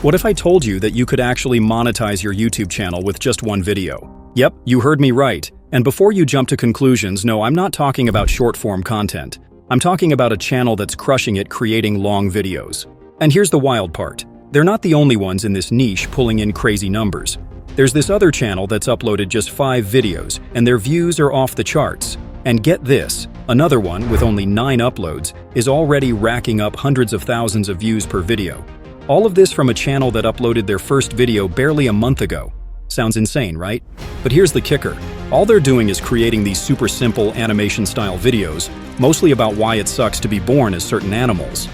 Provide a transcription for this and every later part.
What if I told you that you could actually monetize your YouTube channel with just one video? Yep, you heard me right. And before you jump to conclusions, no, I'm not talking about short-form content. I'm talking about a channel that's crushing it creating long videos. And here's the wild part. They're not the only ones in this niche pulling in crazy numbers. There's this other channel that's uploaded just 5 videos, and their views are off the charts. And get this, another one with only 9 uploads is already racking up hundreds of thousands of views per video. All of this from a channel that uploaded their first video barely a month ago. Sounds insane, right? But here's the kicker. All they're doing is creating these super simple animation-style videos, mostly about why it sucks to be born as certain animals.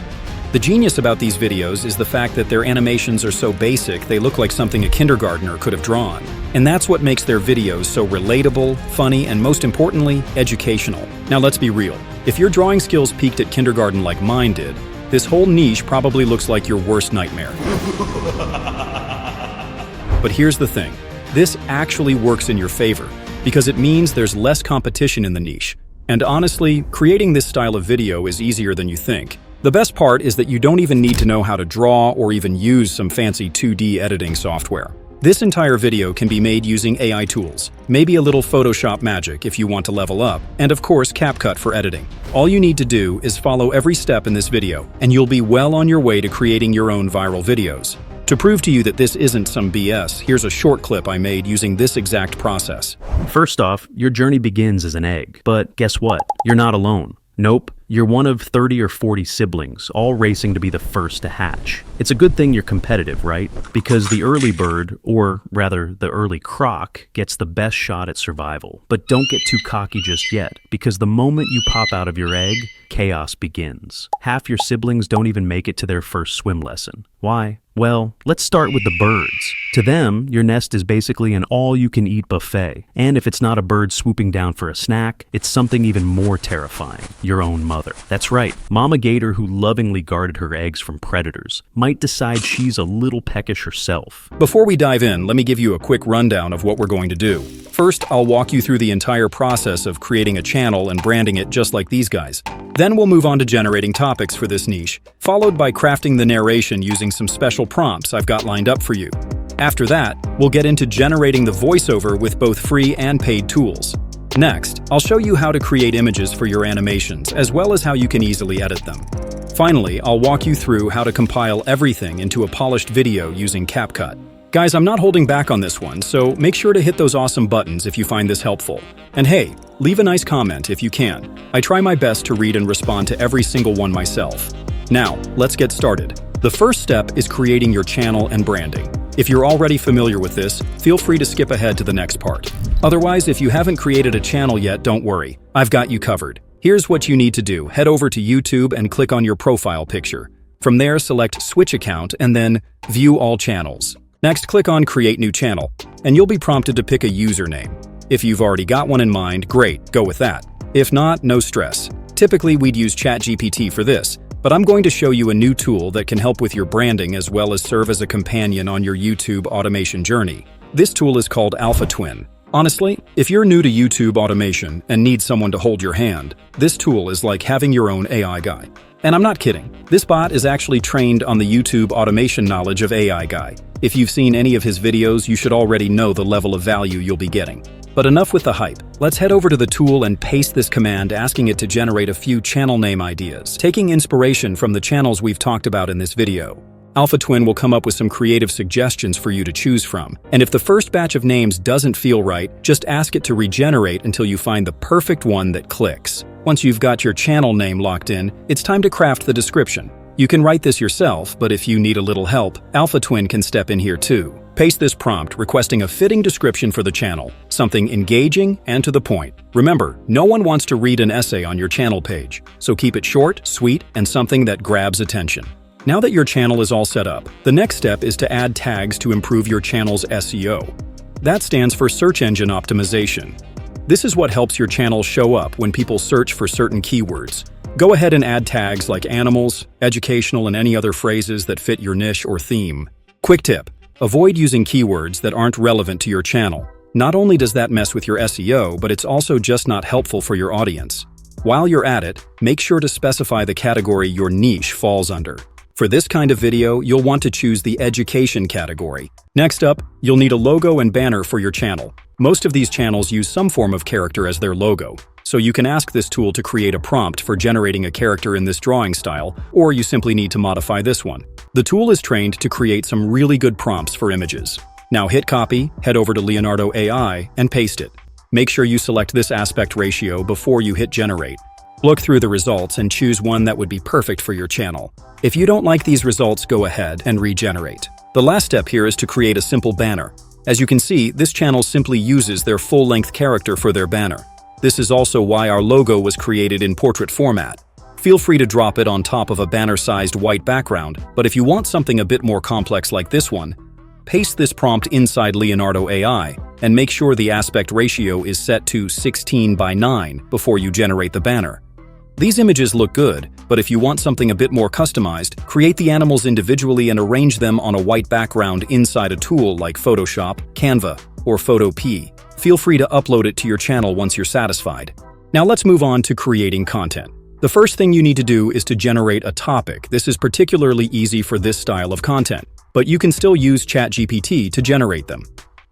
The genius about these videos is the fact that their animations are so basic they look like something a kindergartner could have drawn. And that's what makes their videos so relatable, funny, and most importantly, educational. Now let's be real. If your drawing skills peaked at kindergarten like mine did, this whole niche probably looks like your worst nightmare. But here's the thing. This actually works in your favor, because it means there's less competition in the niche. And honestly, creating this style of video is easier than you think. The best part is that you don't even need to know how to draw or even use some fancy 2D editing software. This entire video can be made using AI tools, maybe a little Photoshop magic if you want to level up, and of course CapCut for editing. All you need to do is follow every step in this video, and you'll be well on your way to creating your own viral videos. To prove to you that this isn't some BS, here's a short clip I made using this exact process. First off, your journey begins as an egg. But guess what? You're not alone. Nope, you're one of 30 or 40 siblings, all racing to be the first to hatch. It's a good thing you're competitive, right? Because the early bird, or rather the early croc, gets the best shot at survival. But don't get too cocky just yet, because the moment you pop out of your egg, chaos begins. Half your siblings don't even make it to their first swim lesson. Why? Well, let's start with the birds. To them, your nest is basically an all-you-can-eat buffet. And if it's not a bird swooping down for a snack, it's something even more terrifying, your own mother. That's right, Mama Gator, who lovingly guarded her eggs from predators, might decide she's a little peckish herself. Before we dive in, let me give you a quick rundown of what we're going to do. First, I'll walk you through the entire process of creating a channel and branding it just like these guys. Then we'll move on to generating topics for this niche, followed by crafting the narration using some special prompts I've got lined up for you. After that, we'll get into generating the voiceover with both free and paid tools. Next, I'll show you how to create images for your animations, as well as how you can easily edit them. Finally, I'll walk you through how to compile everything into a polished video using CapCut. Guys, I'm not holding back on this one, so make sure to hit those awesome buttons if you find this helpful. And hey, leave a nice comment if you can. I try my best to read and respond to every single one myself. Now, let's get started. The first step is creating your channel and branding. If you're already familiar with this, feel free to skip ahead to the next part. Otherwise, if you haven't created a channel yet, don't worry. I've got you covered. Here's what you need to do. Head over to YouTube and click on your profile picture. From there, select Switch Account and then View All Channels. Next, click on Create New Channel, and you'll be prompted to pick a username. If you've already got one in mind, great, go with that. If not, no stress. Typically, we'd use ChatGPT for this, but I'm going to show you a new tool that can help with your branding as well as serve as a companion on your YouTube automation journey. This tool is called AlphaTwin. Honestly, if you're new to YouTube automation and need someone to hold your hand, this tool is like having your own AI guy. And I'm not kidding. This bot is actually trained on the YouTube automation knowledge of AI Guy. If you've seen any of his videos, you should already know the level of value you'll be getting. But enough with the hype. Let's head over to the tool and paste this command asking it to generate a few channel name ideas, taking inspiration from the channels we've talked about in this video. AlphaTwin will come up with some creative suggestions for you to choose from. And if the first batch of names doesn't feel right, just ask it to regenerate until you find the perfect one that clicks. Once you've got your channel name locked in, it's time to craft the description. You can write this yourself, but if you need a little help, AlphaTwin can step in here too. Paste this prompt requesting a fitting description for the channel, something engaging and to the point. Remember, no one wants to read an essay on your channel page, so keep it short, sweet, and something that grabs attention. Now that your channel is all set up, the next step is to add tags to improve your channel's SEO. That stands for search engine optimization. This is what helps your channel show up when people search for certain keywords. Go ahead and add tags like animals, educational, and any other phrases that fit your niche or theme. Quick tip: avoid using keywords that aren't relevant to your channel. Not only does that mess with your SEO, but it's also just not helpful for your audience. While you're at it, make sure to specify the category your niche falls under. For this kind of video, you'll want to choose the education category. Next up, you'll need a logo and banner for your channel. Most of these channels use some form of character as their logo, so you can ask this tool to create a prompt for generating a character in this drawing style, or you simply need to modify this one. The tool is trained to create some really good prompts for images. Now hit copy, head over to Leonardo AI, and paste it. Make sure you select this aspect ratio before you hit generate. Look through the results and choose one that would be perfect for your channel. If you don't like these results, go ahead and regenerate. The last step here is to create a simple banner. As you can see, this channel simply uses their full-length character for their banner. This is also why our logo was created in portrait format. Feel free to drop it on top of a banner-sized white background, but if you want something a bit more complex like this one, paste this prompt inside Leonardo AI and make sure the aspect ratio is set to 16:9 before you generate the banner. These images look good, but if you want something a bit more customized, create the animals individually and arrange them on a white background inside a tool like Photoshop, Canva, or Photopea. Feel free to upload it to your channel once you're satisfied. Now let's move on to creating content. The first thing you need to do is to generate a topic. This is particularly easy for this style of content, but you can still use ChatGPT to generate them.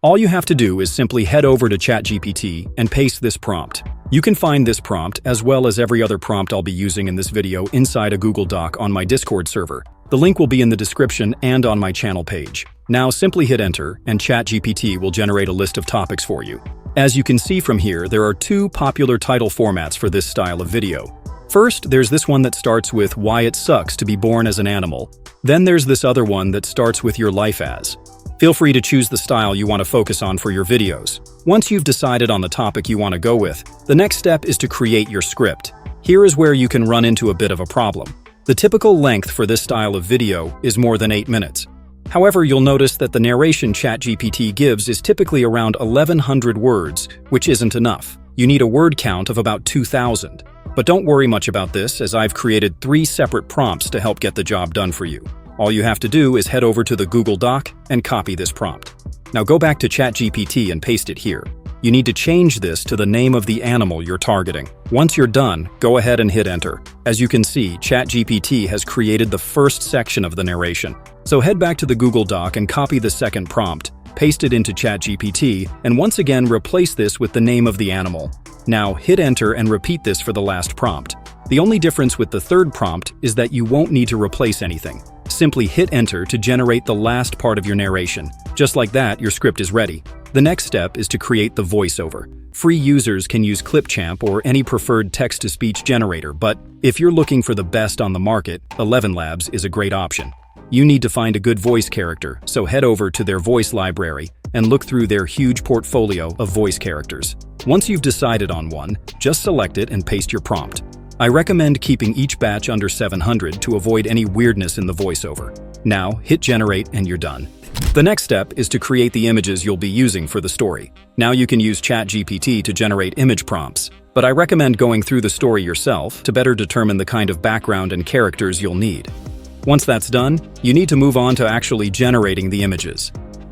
All you have to do is simply head over to ChatGPT and paste this prompt. You can find this prompt, as well as every other prompt I'll be using in this video, inside a Google Doc on my Discord server. The link will be in the description and on my channel page. Now simply hit enter, and ChatGPT will generate a list of topics for you. As you can see from here, there are two popular title formats for this style of video. First, there's this one that starts with "Why it sucks to be born as an animal." Then there's this other one that starts with "Your life as." Feel free to choose the style you want to focus on for your videos. Once you've decided on the topic you want to go with, the next step is to create your script. Here is where you can run into a bit of a problem. The typical length for this style of video is more than 8 minutes. However, you'll notice that the narration ChatGPT gives is typically around 1,100 words, which isn't enough. You need a word count of about 2,000. But don't worry much about this, as I've created 3 separate prompts to help get the job done for you. All you have to do is head over to the Google Doc and copy this prompt. Now go back to ChatGPT and paste it here. You need to change this to the name of the animal you're targeting. Once you're done, go ahead and hit enter. As you can see, ChatGPT has created the first section of the narration. So head back to the Google Doc and copy the second prompt, paste it into ChatGPT, and once again replace this with the name of the animal. Now hit enter and repeat this for the last prompt. The only difference with the third prompt is that you won't need to replace anything. Simply hit enter to generate the last part of your narration. Just like that, your script is ready. The next step is to create the voiceover. Free users can use Clipchamp or any preferred text-to-speech generator, but if you're looking for the best on the market, 11 Labs is a great option. You need to find a good voice character, so head over to their voice library and look through their huge portfolio of voice characters. Once you've decided on one, just select it and paste your prompt. I recommend keeping each batch under 700 to avoid any weirdness in the voiceover. Now, hit generate and you're done. The next step is to create the images you'll be using for the story. Now you can use ChatGPT to generate image prompts, but I recommend going through the story yourself to better determine the kind of background and characters you'll need. Once that's done, you need to move on to actually generating the images.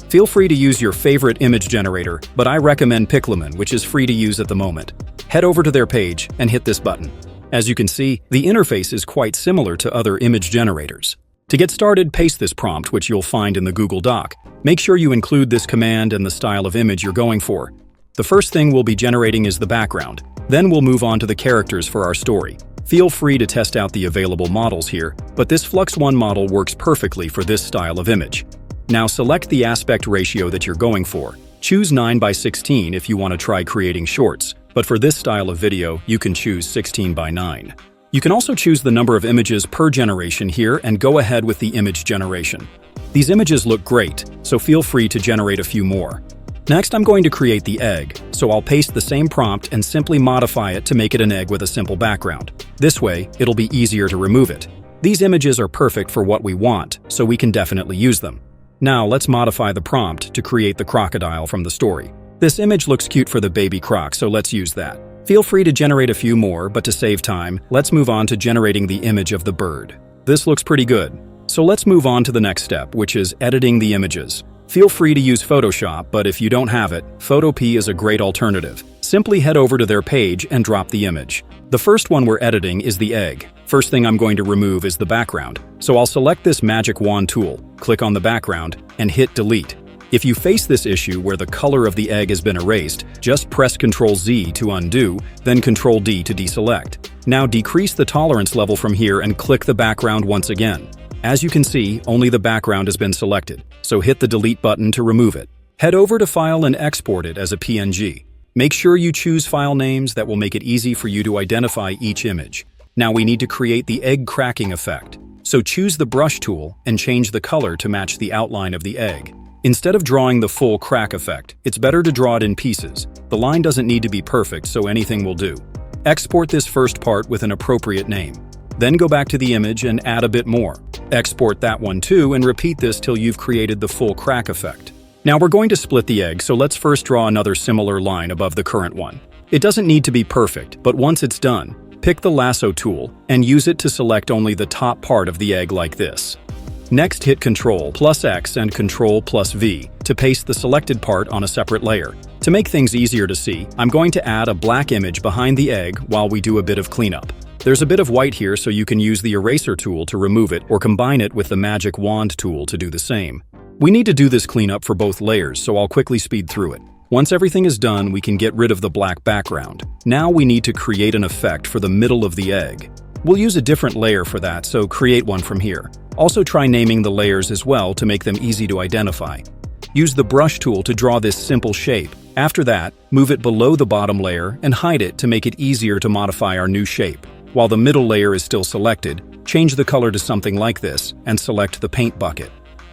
Feel free to use your favorite image generator, but I recommend Pixelman, which is free to use at the moment. Head over to their page and hit this button. As you can see, the interface is quite similar to other image generators. To get started, paste this prompt, which you'll find in the Google Doc. Make sure you include this command and the style of image you're going for. The first thing we'll be generating is the background. Then we'll move on to the characters for our story. Feel free to test out the available models here, but this Flux 1 model works perfectly for this style of image. Now select the aspect ratio that you're going for. Choose 9:16 if you want to try creating shorts, but for this style of video, you can choose 16:9. You can also choose the number of images per generation here and go ahead with the image generation. These images look great, so feel free to generate a few more. Next, I'm going to create the egg, so I'll paste the same prompt and simply modify it to make it an egg with a simple background. This way, it'll be easier to remove it. These images are perfect for what we want, so we can definitely use them. Now, let's modify the prompt to create the crocodile from the story. This image looks cute for the baby croc, so let's use that. Feel free to generate a few more, but to save time, let's move on to generating the image of the bird. This looks pretty good. So let's move on to the next step, which is editing the images. Feel free to use Photoshop, but if you don't have it, Photopea is a great alternative. Simply head over to their page and drop the image. The first one we're editing is the egg. First thing I'm going to remove is the background. So I'll select this magic wand tool, click on the background, and hit delete. If you face this issue where the color of the egg has been erased, just press Ctrl-Z to undo, then Ctrl-D to deselect. Now decrease the tolerance level from here and click the background once again. As you can see, only the background has been selected, so hit the delete button to remove it. Head over to File and export it as a PNG. Make sure you choose file names that will make it easy for you to identify each image. Now we need to create the egg cracking effect. So choose the brush tool and change the color to match the outline of the egg. Instead of drawing the full crack effect, it's better to draw it in pieces. The line doesn't need to be perfect, so anything will do. Export this first part with an appropriate name. Then go back to the image and add a bit more. Export that one too and repeat this till you've created the full crack effect. Now we're going to split the egg, so let's first draw another similar line above the current one. It doesn't need to be perfect, but once it's done, pick the lasso tool and use it to select only the top part of the egg like this. Next, hit Ctrl+X and Ctrl+V to paste the selected part on a separate layer. To make things easier to see, I'm going to add a black image behind the egg while we do a bit of cleanup. There's a bit of white here, so you can use the eraser tool to remove it or combine it with the magic wand tool to do the same. We need to do this cleanup for both layers, so I'll quickly speed through it. Once everything is done, we can get rid of the black background. Now we need to create an effect for the middle of the egg. We'll use a different layer for that, so create one from here. Also try naming the layers as well to make them easy to identify. Use the brush tool to draw this simple shape. After that, move it below the bottom layer and hide it to make it easier to modify our new shape. While the middle layer is still selected, change the color to something like this and select the paint bucket.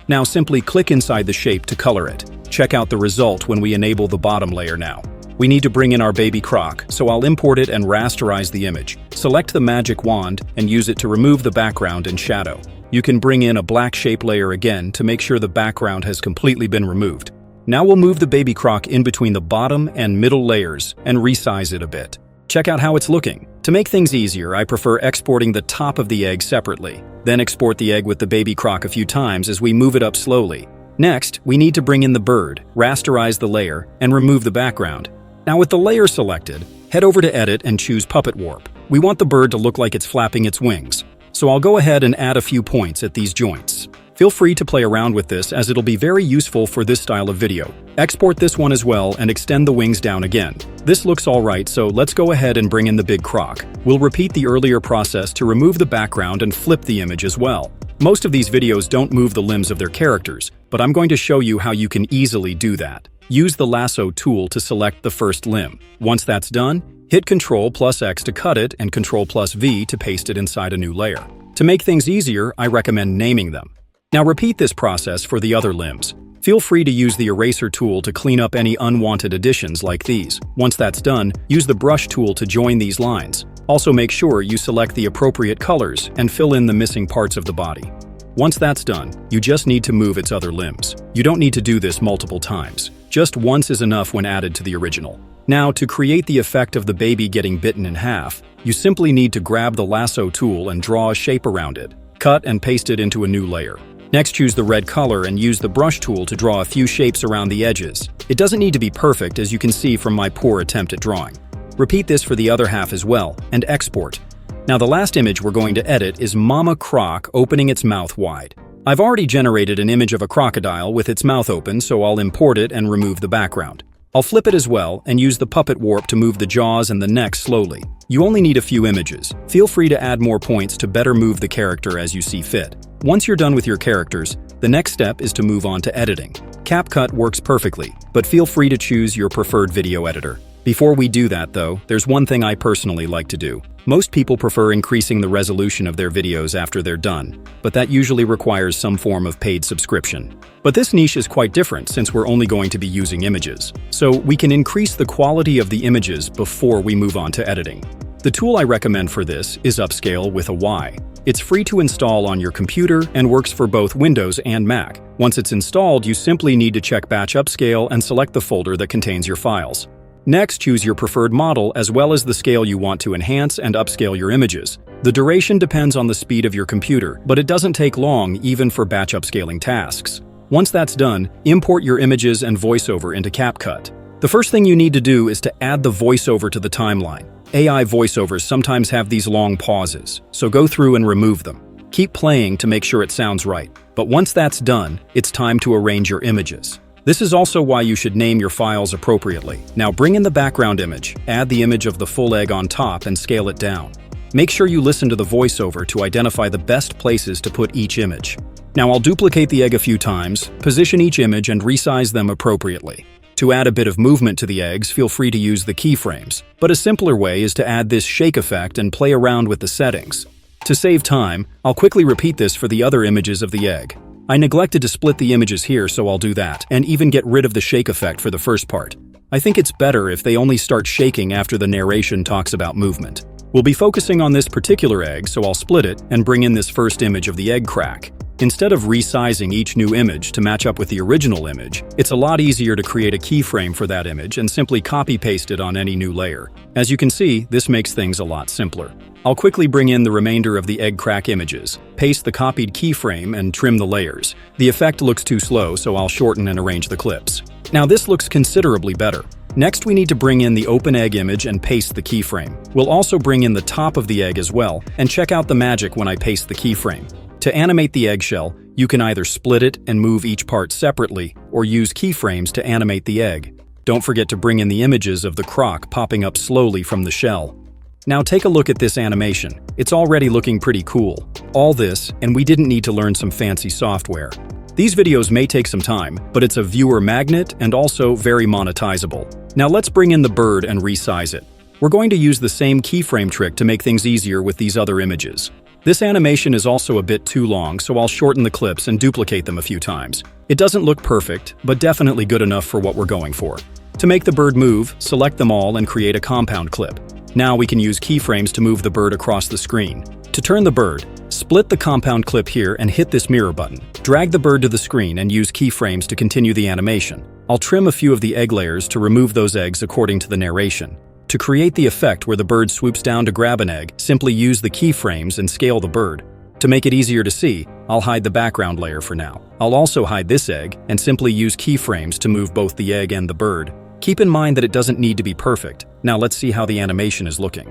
Now simply click inside the shape to color it. Check out the result when we enable the bottom layer now. We need to bring in our baby croc, so I'll import it and rasterize the image. Select the magic wand and use it to remove the background and shadow. You can bring in a black shape layer again to make sure the background has completely been removed. Now we'll move the baby croc in between the bottom and middle layers and resize it a bit. Check out how it's looking. To make things easier, I prefer exporting the top of the egg separately. Then export the egg with the baby croc a few times as we move it up slowly. Next, we need to bring in the bird, rasterize the layer, and remove the background. Now with the layer selected, head over to Edit and choose Puppet Warp. We want the bird to look like it's flapping its wings. So I'll go ahead and add a few points at these joints. Feel free to play around with this as it'll be very useful for this style of video. Export this one as well and extend the wings down again. This looks alright, so let's go ahead and bring in the big croc. We'll repeat the earlier process to remove the background and flip the image as well. Most of these videos don't move the limbs of their characters, but I'm going to show you how you can easily do that. Use the lasso tool to select the first limb. Once that's done, hit Ctrl+X to cut it and Ctrl+V to paste it inside a new layer. To make things easier, I recommend naming them. Now repeat this process for the other limbs. Feel free to use the eraser tool to clean up any unwanted additions like these. Once that's done, use the brush tool to join these lines. Also make sure you select the appropriate colors and fill in the missing parts of the body. Once that's done, you just need to move its other limbs. You don't need to do this multiple times. Just once is enough when added to the original. Now, to create the effect of the baby getting bitten in half, you simply need to grab the lasso tool and draw a shape around it. Cut and paste it into a new layer. Next, choose the red color and use the brush tool to draw a few shapes around the edges. It doesn't need to be perfect, as you can see from my poor attempt at drawing. Repeat this for the other half as well, and export. Now the last image we're going to edit is Mama Croc opening its mouth wide. I've already generated an image of a crocodile with its mouth open, so I'll import it and remove the background. I'll flip it as well and use the puppet warp to move the jaws and the neck slowly. You only need a few images. Feel free to add more points to better move the character as you see fit. Once you're done with your characters, the next step is to move on to editing. CapCut works perfectly, but feel free to choose your preferred video editor. Before we do that though, there's one thing I personally like to do. Most people prefer increasing the resolution of their videos after they're done, but that usually requires some form of paid subscription. But this niche is quite different since we're only going to be using images. So we can increase the quality of the images before we move on to editing. The tool I recommend for this is Upscale with a Y. It's free to install on your computer and works for both Windows and Mac. Once it's installed, you simply need to check Batch Upscale and select the folder that contains your files. Next, choose your preferred model as well as the scale you want to enhance and upscale your images. The duration depends on the speed of your computer, but it doesn't take long even for batch upscaling tasks. Once that's done, import your images and voiceover into CapCut. The first thing you need to do is to add the voiceover to the timeline. AI voiceovers sometimes have these long pauses, so go through and remove them. Keep playing to make sure it sounds right. But once that's done, it's time to arrange your images. This is also why you should name your files appropriately. Now bring in the background image, add the image of the full egg on top and scale it down. Make sure you listen to the voiceover to identify the best places to put each image. Now I'll duplicate the egg a few times, position each image and resize them appropriately. To add a bit of movement to the eggs, feel free to use the keyframes. But a simpler way is to add this shake effect and play around with the settings. To save time, I'll quickly repeat this for the other images of the egg. I neglected to split the images here, so I'll do that, and even get rid of the shake effect for the first part. I think it's better if they only start shaking after the narration talks about movement. We'll be focusing on this particular egg, so I'll split it and bring in this first image of the egg crack. Instead of resizing each new image to match up with the original image, it's a lot easier to create a keyframe for that image and simply copy-paste it on any new layer. As you can see, this makes things a lot simpler. I'll quickly bring in the remainder of the egg crack images, paste the copied keyframe, and trim the layers. The effect looks too slow, so I'll shorten and arrange the clips. Now this looks considerably better. Next, we need to bring in the open egg image and paste the keyframe. We'll also bring in the top of the egg as well, and check out the magic when I paste the keyframe. To animate the eggshell, you can either split it and move each part separately, or use keyframes to animate the egg. Don't forget to bring in the images of the croc popping up slowly from the shell. Now take a look at this animation. It's already looking pretty cool. All this, and we didn't need to learn some fancy software. These videos may take some time, but it's a viewer magnet and also very monetizable. Now let's bring in the bird and resize it. We're going to use the same keyframe trick to make things easier with these other images. This animation is also a bit too long, so I'll shorten the clips and duplicate them a few times. It doesn't look perfect, but definitely good enough for what we're going for. To make the bird move, select them all and create a compound clip. Now we can use keyframes to move the bird across the screen. To turn the bird, split the compound clip here and hit this mirror button. Drag the bird to the screen and use keyframes to continue the animation. I'll trim a few of the egg layers to remove those eggs according to the narration. To create the effect where the bird swoops down to grab an egg, simply use the keyframes and scale the bird. To make it easier to see, I'll hide the background layer for now. I'll also hide this egg and simply use keyframes to move both the egg and the bird. Keep in mind that it doesn't need to be perfect. Now let's see how the animation is looking.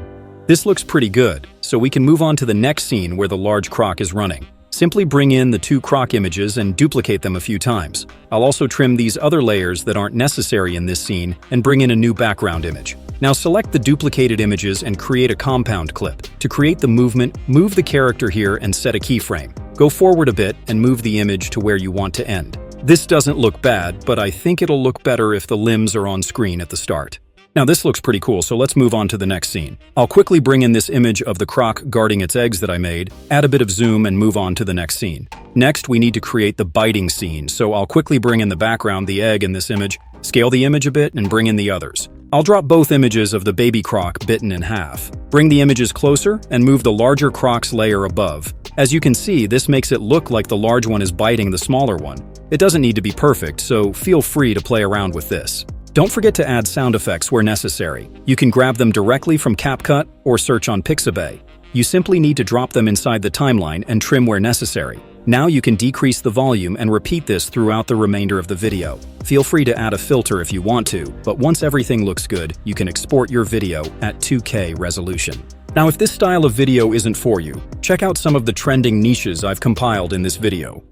This looks pretty good, so we can move on to the next scene where the large croc is running. Simply bring in the two croc images and duplicate them a few times. I'll also trim these other layers that aren't necessary in this scene and bring in a new background image. Now select the duplicated images and create a compound clip. To create the movement, move the character here and set a keyframe. Go forward a bit and move the image to where you want to end. This doesn't look bad, but I think it'll look better if the limbs are on screen at the start. Now this looks pretty cool, so let's move on to the next scene. I'll quickly bring in this image of the croc guarding its eggs that I made, add a bit of zoom and move on to the next scene. Next, we need to create the biting scene, so I'll quickly bring in the background, the egg in this image, scale the image a bit and bring in the others. I'll drop both images of the baby croc bitten in half. Bring the images closer and move the larger croc's layer above. As you can see, this makes it look like the large one is biting the smaller one. It doesn't need to be perfect, so feel free to play around with this. Don't forget to add sound effects where necessary. You can grab them directly from CapCut or search on Pixabay. You simply need to drop them inside the timeline and trim where necessary. Now you can decrease the volume and repeat this throughout the remainder of the video. Feel free to add a filter if you want to, but once everything looks good, you can export your video at 2K resolution. Now if this style of video isn't for you, check out some of the trending niches I've compiled in this video.